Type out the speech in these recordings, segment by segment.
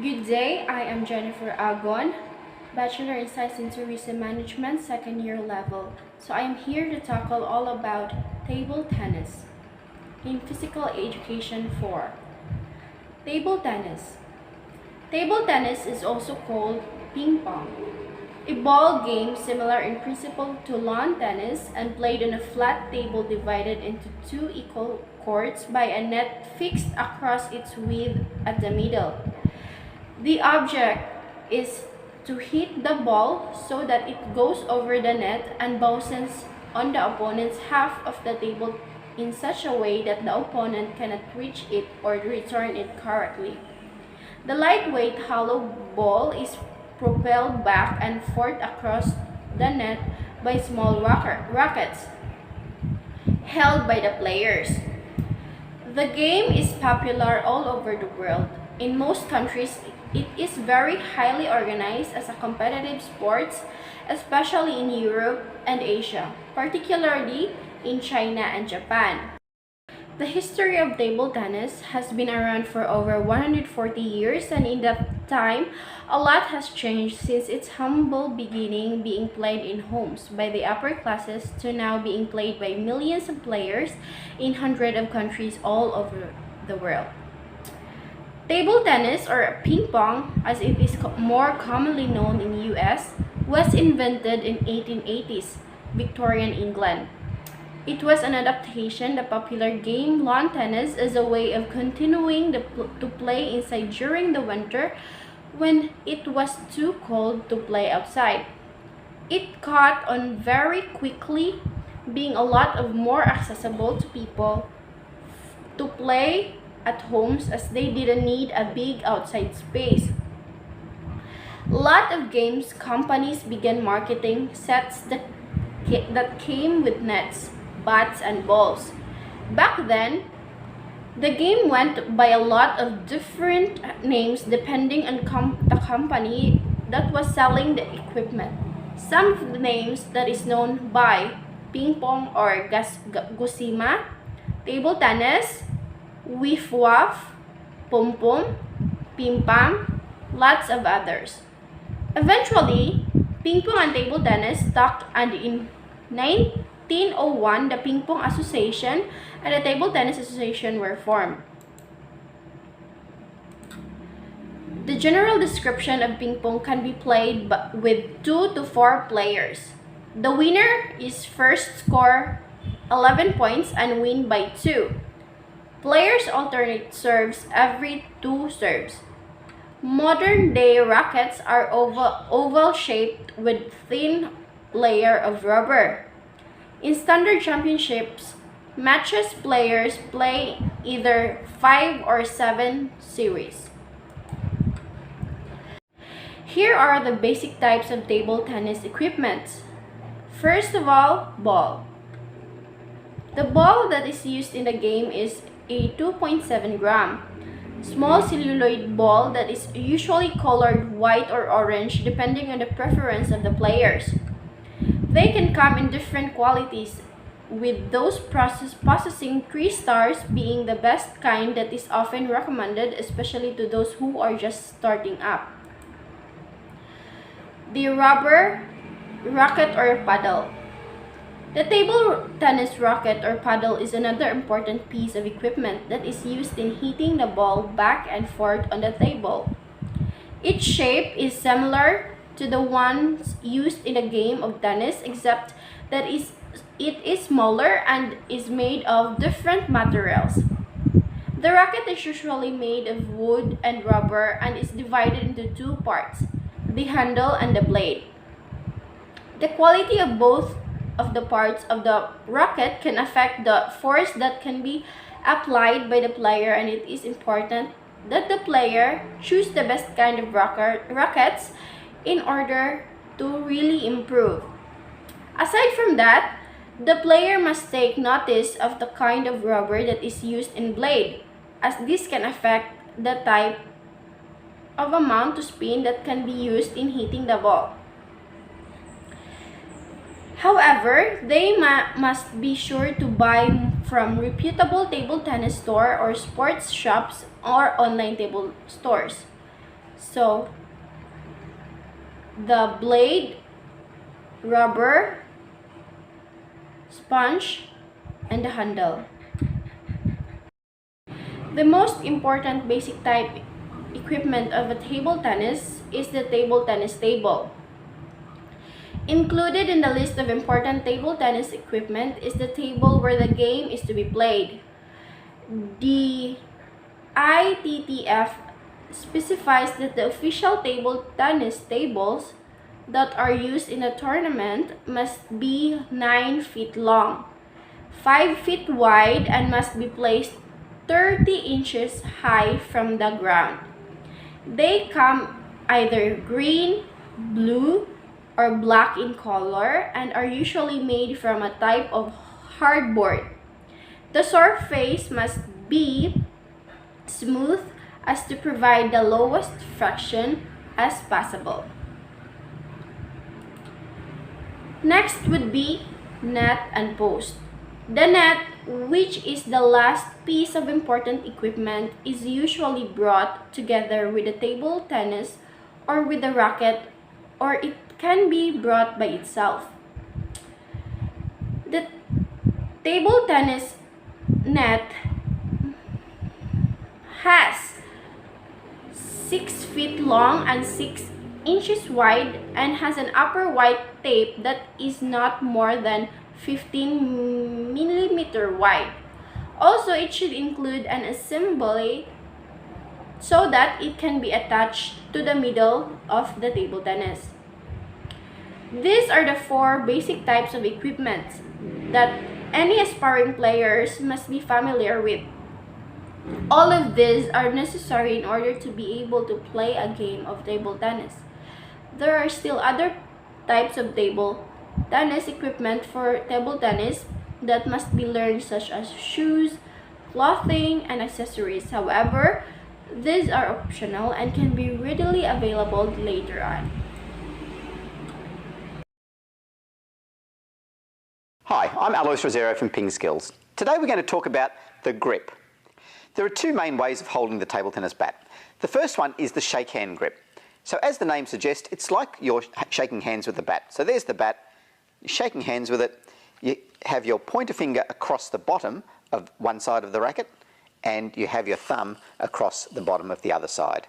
Good day, I am Jennifer Agon, Bachelor in Science in Tourism Management, second year level. So I am here to tackle all about table tennis in Physical Education 4. Table tennis. Table tennis is also called ping pong, a ball game similar in principle to lawn tennis and played on a flat table divided into two equal courts by a net fixed across its width at the middle. The object is to hit the ball so that it goes over the net and bounces on the opponent's half of the table in such a way that the opponent cannot reach it or return it correctly. The lightweight hollow ball is propelled back and forth across the net by small rockets held by the players. The game is popular all over the world. In most countries, it is very highly organized as a competitive sport, especially in Europe and Asia, particularly in China and Japan. The history of table tennis has been around for over 140 years, and in that time, a lot has changed since its humble beginning being played in homes by the upper classes to now being played by millions of players in hundreds of countries all over the world. Table tennis, or ping pong as it is more commonly known in the US, was invented in 1880s, Victorian England. It was an adaptation of the popular game lawn tennis as a way of continuing to play inside during the winter when it was too cold to play outside. It caught on very quickly, being a lot of more accessible to people to play at homes as they didn't need a big outside space. A lot of games companies began marketing sets that came with nets, bats, and balls. Back then, the game went by a lot of different names depending on the company that was selling the equipment. Some of the names that is known by ping pong or gusima, table tennis, whiff waff, pom pom, pim pam, lots of others. Eventually, ping pong and table tennis stuck, and in 1901, the Ping Pong Association and the Table Tennis Association were formed. The general description of ping pong can be played with 2 to 4 players. The winner is first score 11 points and win by 2. Players alternate serves every 2 serves. Modern day rackets are oval shaped with thin layer of rubber. In standard championships matches, players play either 5 or 7 series. Here are the basic types of table tennis equipment. First of all, ball. The ball that is used in the game is a 2.7 gram small celluloid ball that is usually colored white or orange depending on the preference of the players. They can come in different qualities, with those possessing 3 stars being the best kind that is often recommended, especially to those who are just starting up. The rubber racket or paddle. The table tennis racket or paddle is another important piece of equipment that is used in hitting the ball back and forth on the table. Its shape is similar to the ones used in a game of tennis, except that it is smaller and is made of different materials. The racket is usually made of wood and rubber and is divided into 2 parts, the handle and the blade. The quality of both of the parts of the racket can affect the force that can be applied by the player, and it is important that the player choose the best kind of rackets in order to really improve. Aside from that, the player must take notice of the kind of rubber that is used in blade, as this can affect the type of amount to spin that can be used in hitting the ball. However, they must be sure to buy from reputable table tennis store or sports shops or online table stores. So the blade, rubber, sponge, and the handle. The most important basic type equipment of a table tennis is the table tennis table. Included in the list of important table tennis equipment is the table where the game is to be played. The ITTF specifies that the official table tennis tables that are used in a tournament must be 9 feet long, 5 feet wide, and must be placed 30 inches high from the ground. They come either green, blue, or black in color and are usually made from a type of hardboard. The surface must be smooth as to provide the lowest friction as possible. Next would be net and post. The net, which is the last piece of important equipment, is usually brought together with the table tennis or with the racket, or it can be brought by itself. The table tennis net has 6 feet long and 6 inches wide and has an upper white tape that is not more than 15 millimeter wide. Also, it should include an assembly so that it can be attached to the middle of the table tennis. These are the 4 basic types of equipment that any aspiring players must be familiar with. All of these are necessary in order to be able to play a game of table tennis. There are still other types of table tennis equipment for table tennis that must be learned, such as shoes, clothing, and accessories. However, these are optional and can be readily available later on. Hi, I'm Alois Rosero from Ping Skills. Today we're going to talk about the grip. There are 2 main ways of holding the table tennis bat. The first one is the shake hand grip. So as the name suggests, it's like you're shaking hands with the bat. So there's the bat, you're shaking hands with it, you have your pointer finger across the bottom of one side of the racket, and you have your thumb across the bottom of the other side.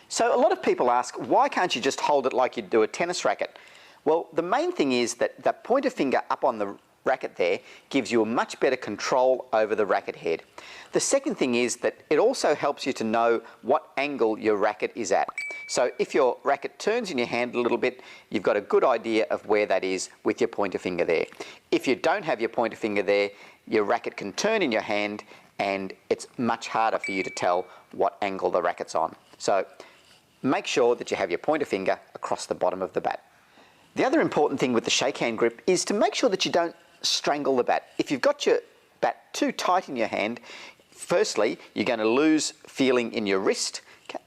So a lot of people ask, why can't you just hold it like you'd do a tennis racket? Well, the main thing is that the pointer finger up on the racket there gives you a much better control over the racket head. The second thing is that it also helps you to know what angle your racket is at. So if your racket turns in your hand a little bit, you've got a good idea of where that is with your pointer finger there. If you don't have your pointer finger there, your racket can turn in your hand and it's much harder for you to tell what angle the racket's on. So make sure that you have your pointer finger across the bottom of the bat. The other important thing with the shake hand grip is to make sure that you don't strangle the bat. If you've got your bat too tight in your hand, firstly, you're going to lose feeling in your wrist,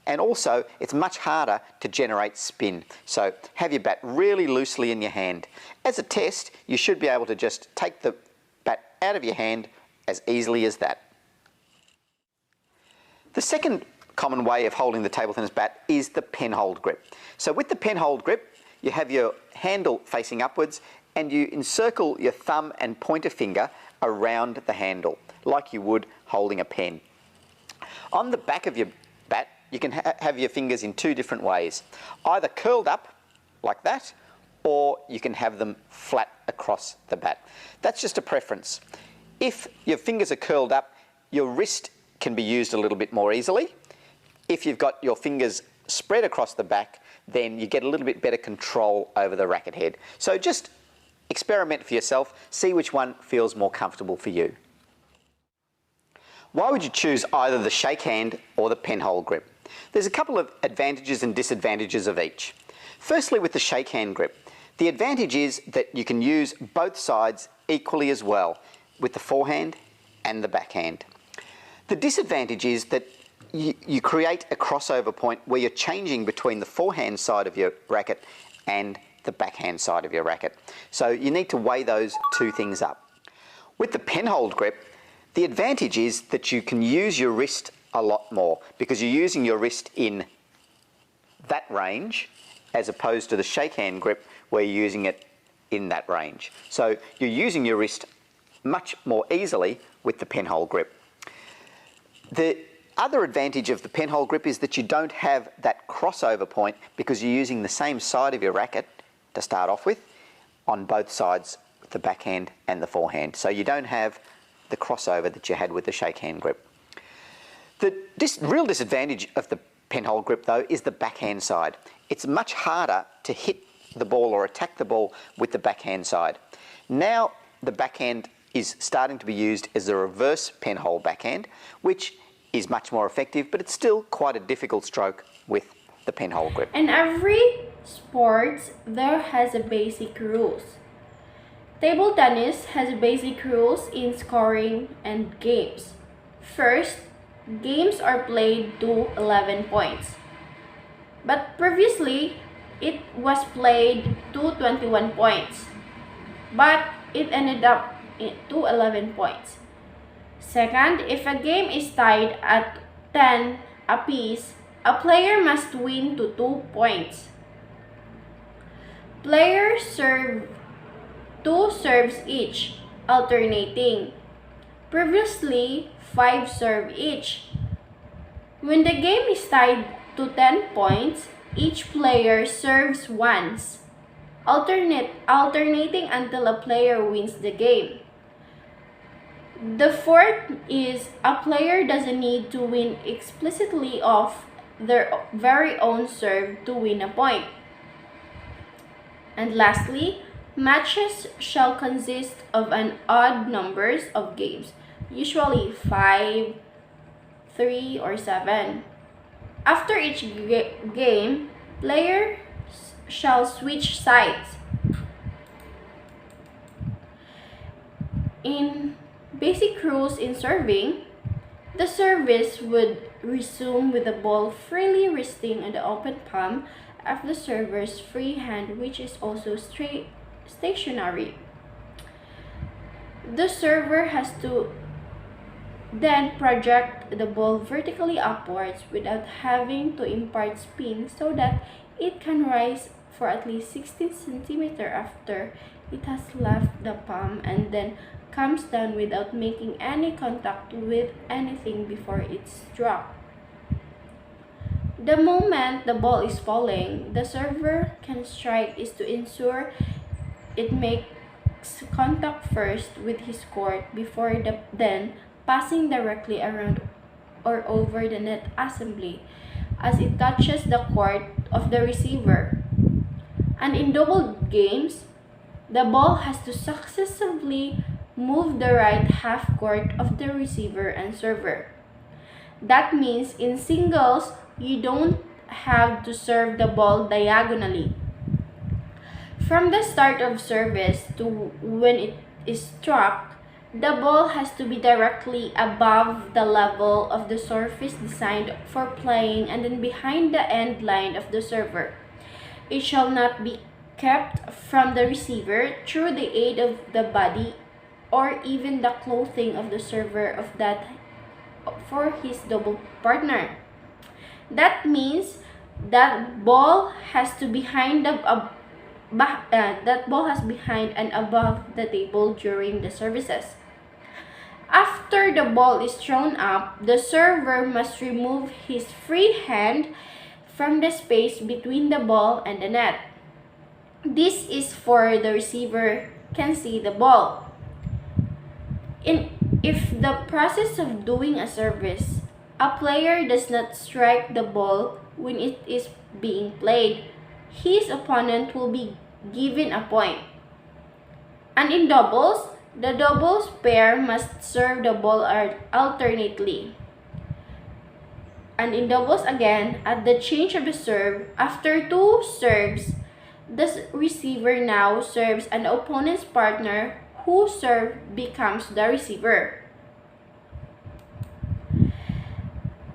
and also it's much harder to generate spin. So have your bat really loosely in your hand. As a test, you should be able to just take the bat out of your hand as easily as that. The second common way of holding the table tennis bat is the penhold grip. So with the penhold grip, you have your handle facing upwards and you encircle your thumb and pointer finger around the handle, like you would holding a pen. On the back of your bat, you can have your fingers in 2 different ways. Either curled up, like that, or you can have them flat across the bat. That's just a preference. If your fingers are curled up, your wrist can be used a little bit more easily. If you've got your fingers spread across the back, then you get a little bit better control over the racket head. So just experiment for yourself, see which one feels more comfortable for you. Why would you choose either the shake hand or the penhold grip? There's a couple of advantages and disadvantages of each. Firstly, with the shake hand grip, the advantage is that you can use both sides equally as well, with the forehand and the backhand. The disadvantage is that you create a crossover point where you're changing between the forehand side of your racket and the backhand side of your racket. So you need to weigh those 2 things up. With the penhold grip, the advantage is that you can use your wrist a lot more because you're using your wrist in that range as opposed to the shake hand grip where you're using it in that range. So you're using your wrist much more easily with the penhole grip. The other advantage of the penhole grip is that you don't have that crossover point because you're using the same side of your racket to start off with on both sides, the backhand and the forehand. So you don't have the crossover that you had with the shake hand grip. The real disadvantage of the penhole grip though is the backhand side. It's much harder to hit the ball or attack the ball with the backhand side. Now the backhand is starting to be used as a reverse penhole backhand, which is much more effective, but it's still quite a difficult stroke with the penhole grip. In every sport, there has a basic rules. Table tennis has basic rules in scoring and games. First, games are played to 11 points. But previously, it was played to 21 points. But it ended up to 11 points. Second, if a game is tied at 10 apiece, a player must win to 2 points. Players serve 2 serves each, alternating. Previously, 5 serve each. When the game is tied to 10 points, each player serves once, alternating until a player wins the game. The fourth is a player doesn't need to win explicitly off their very own serve to win a point. And lastly, matches shall consist of an odd numbers of games, usually 5, 3, or 7. After each game, players shall switch sides. In basic rules in serving, the service would resume with the ball freely resting on the open palm of the server's free hand, which is also stationary. The server has to then project the ball vertically upwards without having to impart spin so that it can rise for at least 16 cm after it has left the palm and then comes down without making any contact with anything before it's dropped. The moment the ball is falling, the server can strike is to ensure it makes contact first with his court before then passing directly around or over the net assembly as it touches the court of the receiver. And in double games, the ball has to successively move the right half court of the receiver and server. That means in singles, you don't have to serve the ball diagonally. From the start of service to when it is struck, the ball has to be directly above the level of the surface designed for playing and then behind the end line of the server. It shall not be kept from the receiver through the aid of the body or even the clothing of the server of that for his double partner. That means that ball has to behind and above the table during the services. After the ball is thrown up, the server must remove his free hand from the space between the ball and the net. This is for the receiver can see the ball. If the process of doing a service, a player does not strike the ball when it is being played, his opponent will be given a point. And in doubles, the doubles pair must serve the ball alternately. And in doubles again, at the change of the serve, after 2 serves, the receiver now serves an opponent's partner whose serve becomes the receiver.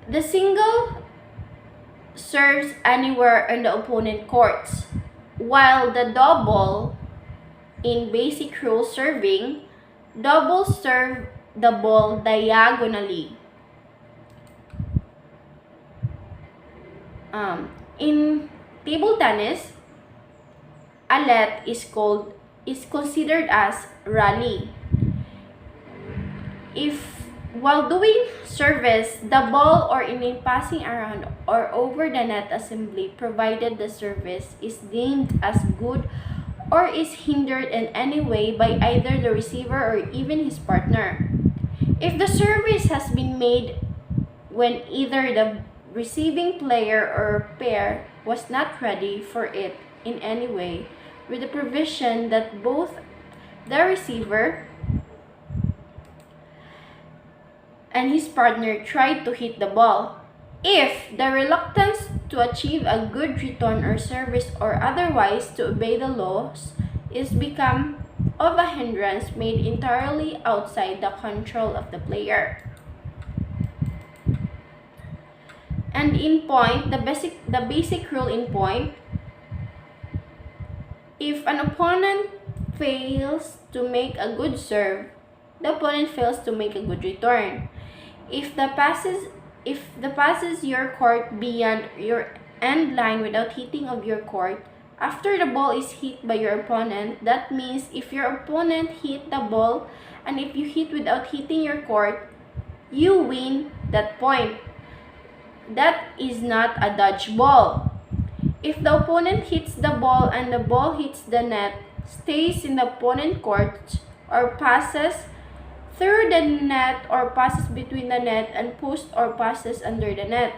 The single serves anywhere on the opponent courts, while the double, in basic rule serving, doubles serve the ball diagonally. In table tennis, a let is considered as rally. If while doing service, the ball or in a passing around or over the net assembly, provided the service is deemed as good or is hindered in any way by either the receiver or even his partner. If the service has been made when either the receiving player or pair was not ready for it in any way, with the provision that both the receiver and his partner tried to hit the ball. If the reluctance to achieve a good return or service or otherwise to obey the laws is become of a hindrance made entirely outside the control of the player. And in point, the basic rule in point, if an opponent fails to make a good serve, the opponent fails to make a good return. If the passes your court beyond your end line without hitting of your court, after the ball is hit by your opponent, that means if your opponent hit the ball and if you hit without hitting your court, you win that point. That is not a dodge ball. If the opponent hits the ball and the ball hits the net, stays in the opponent court, or passes through the net or passes between the net and post or passes under the net,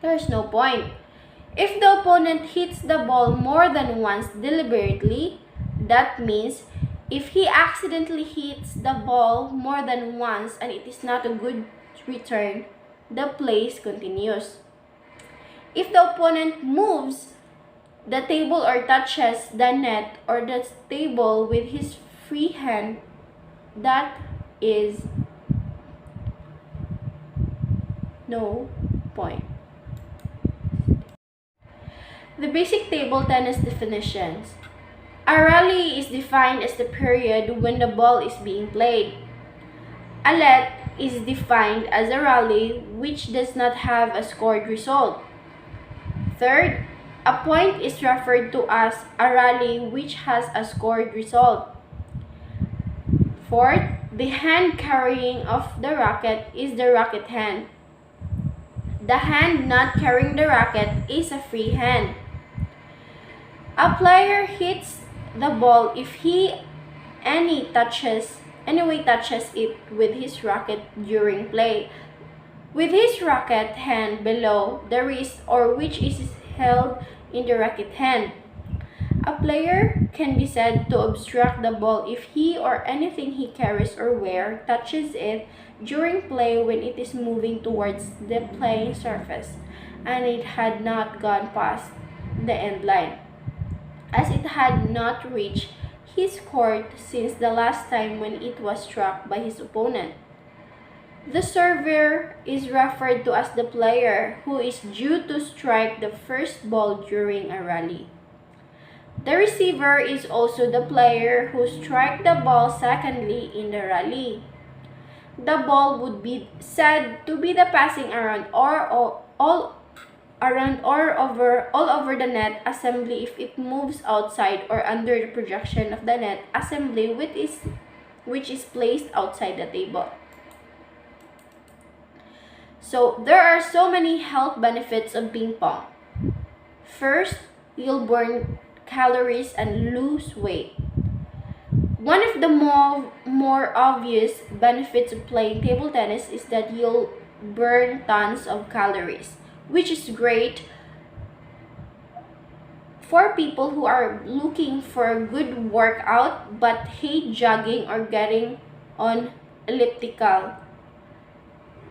there's no point. If the opponent hits the ball more than once deliberately, that means if he accidentally hits the ball more than once and it is not a good return, the play continues. If the opponent moves the table or touches the net or the table with his free hand, that is no point. The basic table tennis definitions. A rally is defined as the period when the ball is being played. A let is defined as a rally which does not have a scored result. Third, a point is referred to as a rally which has a scored result. Fourth, the hand carrying of the racket is the racket hand. The hand not carrying the racket is a free hand. A player hits the ball if he anyway touches it with his racket during play, with his racket hand below the wrist or which is held in the racket hand. A player can be said to obstruct the ball if he or anything he carries or wears touches it during play when it is moving towards the playing surface and it had not gone past the end line, as it had not reached his court since the last time when it was struck by his opponent. The server is referred to as the player who is due to strike the first ball during a rally. The receiver is also the player who strikes the ball secondly in the rally. The ball would be said to be the passing around or all over the net assembly if it moves outside or under the projection of the net assembly which is placed outside the table. So there are so many health benefits of ping pong. First, you'll burn calories and lose weight. One of the more obvious benefits of playing table tennis is that you'll burn tons of calories, which is great for people who are looking for a good workout but hate jogging or getting on elliptical.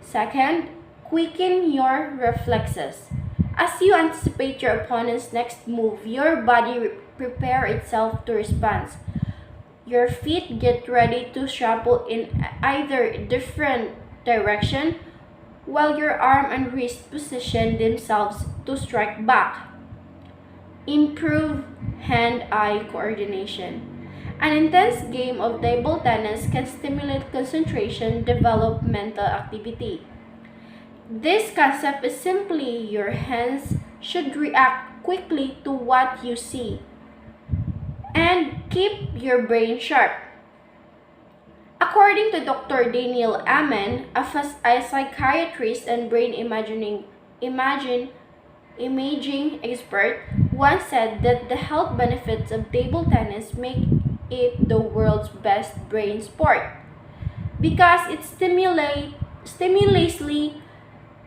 Second, quicken your reflexes. As you anticipate your opponent's next move, your body prepares itself to respond. Your feet get ready to shuffle in either different direction, while your arm and wrist position themselves to strike back. Improve hand-eye coordination. An intense game of table tennis can stimulate concentration, develop mental activity. This concept is simply your hands should react quickly to what you see and keep your brain sharp. According to Dr. Daniel Amen, a psychiatrist and brain imaging expert, once said that the health benefits of table tennis make it the world's best brain sport because it stimulously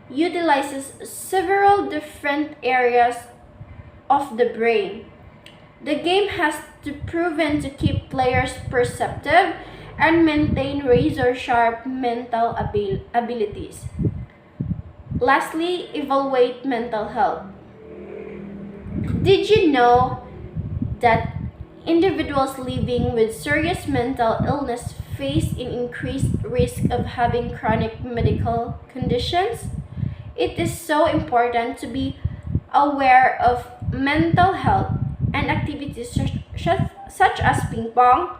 utilizes several different areas of the brain. The game has proven to keep players perceptive and maintain razor-sharp mental abilities. Lastly, evaluate mental health. Did you know that individuals living with serious mental illness face an increased risk of having chronic medical conditions? It is so important to be aware of mental health, and activities such as ping pong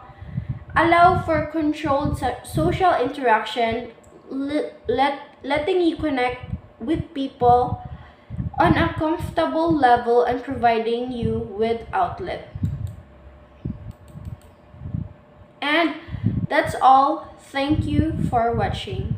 allow for controlled social interaction, letting you connect with people on a comfortable level and providing you with outlet. And that's all. Thank you for watching.